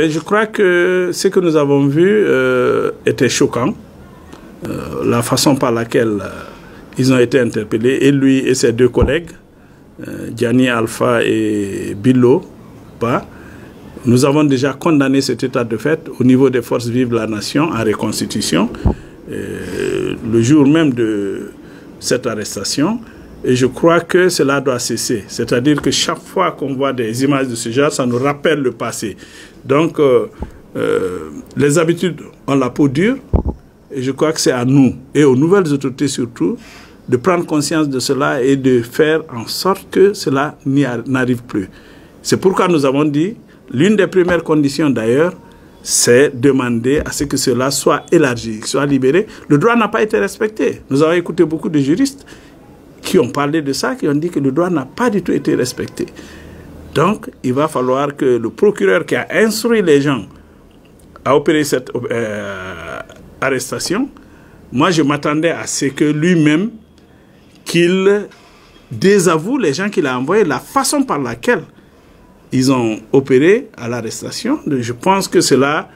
Ben, je crois que ce que nous avons vu était choquant. La façon par laquelle ils ont été interpellés, et lui et ses deux collègues, Diani Alpha et Bilo Ba. Nous avons déjà condamné cet état de fait au niveau des forces vives de la nation en reconstitution, le jour même de cette arrestation. Et je crois que cela doit cesser. C'est-à-dire que chaque fois qu'on voit des images de ce genre, ça nous rappelle le passé. Donc, les habitudes ont la peau dure. Et je crois que c'est à nous, et aux nouvelles autorités surtout, de prendre conscience de cela et de faire en sorte que cela n'arrive plus. C'est pourquoi nous avons dit, l'une des premières conditions d'ailleurs, c'est demander à ce que cela soit élargi, soit libéré. Le droit n'a pas été respecté. Nous avons écouté beaucoup de juristes qui ont parlé de ça, qui ont dit que le droit n'a pas du tout été respecté. Donc, il va falloir que le procureur qui a instruit les gens à opérer cette arrestation, moi je m'attendais à ce que lui-même, qu'il désavoue les gens qu'il a envoyés, la façon par laquelle ils ont opéré à l'arrestation. Je pense que cela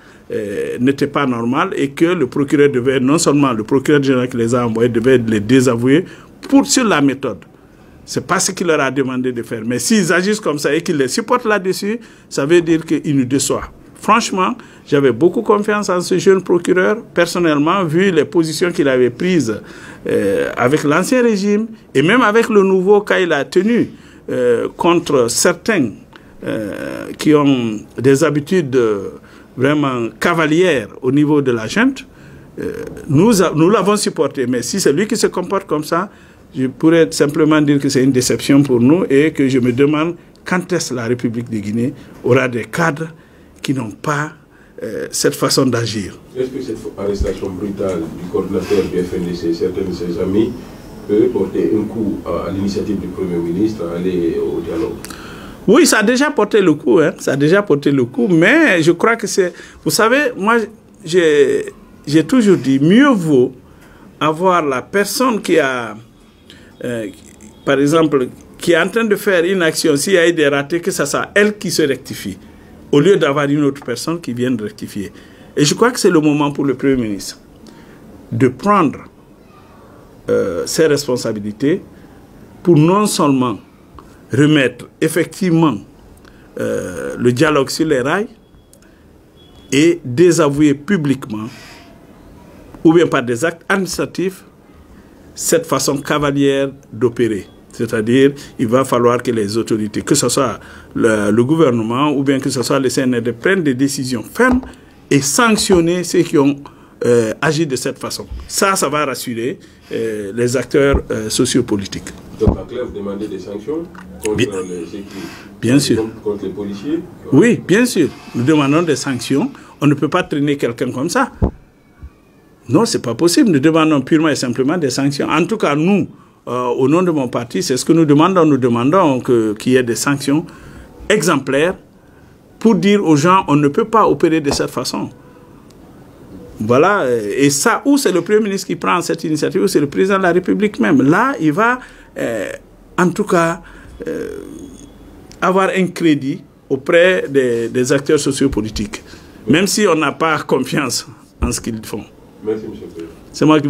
n'était pas normal et que le procureur devait, non seulement le procureur général qui les a envoyés, devait les désavouer sur la méthode. Ce n'est pas ce qu'il leur a demandé de faire. Mais s'ils agissent comme ça et qu'ils les supportent là-dessus, ça veut dire qu'ils nous déçoivent. Franchement, j'avais beaucoup confiance en ce jeune procureur, personnellement, vu les positions qu'il avait prises avec l'ancien régime et même avec le nouveau cas qu'il a tenu contre certains qui ont des habitudes vraiment cavalières au niveau de la junte. Nous l'avons supporté, mais si c'est lui qui se comporte comme ça, je pourrais simplement dire que c'est une déception pour nous et que je me demande quand est-ce que la République de Guinée aura des cadres qui n'ont pas cette façon d'agir. Est-ce que cette arrestation brutale du coordinateur du FNDC, certains de ses amis, peut porter un coup à l'initiative du Premier ministre à aller au dialogue? Oui, ça a déjà porté le coup, hein. Ça a déjà porté le coup, mais je crois que c'est... Vous savez, moi, j'ai toujours dit, mieux vaut avoir la personne qui a, par exemple, qui est en train de faire une action, s'il y a eu des ratés, que ça soit elle qui se rectifie, au lieu d'avoir une autre personne qui vient de rectifier. Et je crois que c'est le moment pour le Premier ministre de prendre ses responsabilités pour non seulement remettre effectivement le dialogue sur les rails et désavouer publiquement, ou bien par des actes administratifs, cette façon cavalière d'opérer. C'est-à-dire, il va falloir que les autorités, que ce soit le gouvernement ou bien que ce soit le CNRD, prennent des décisions fermes et sanctionner ceux qui ont agi de cette façon. Ça va rassurer les acteurs sociopolitiques. Donc, en clair, vous demandez des sanctions contre bien sûr. Contre les policiers? Oui, bien sûr. Nous demandons des sanctions. On ne peut pas traîner quelqu'un comme ça. Non, ce n'est pas possible. Nous demandons purement et simplement des sanctions. En tout cas, nous, au nom de mon parti, c'est ce que nous demandons. Nous demandons qu'il y ait des sanctions exemplaires pour dire aux gens on ne peut pas opérer de cette façon. Voilà. Et ça, ou c'est le Premier ministre qui prend cette initiative, ou c'est le président de la République même. Là, il va, en tout cas, avoir un crédit auprès des acteurs sociopolitiques. Même si on n'a pas confiance en ce qu'ils font. Merci, M. le Président. C'est moi qui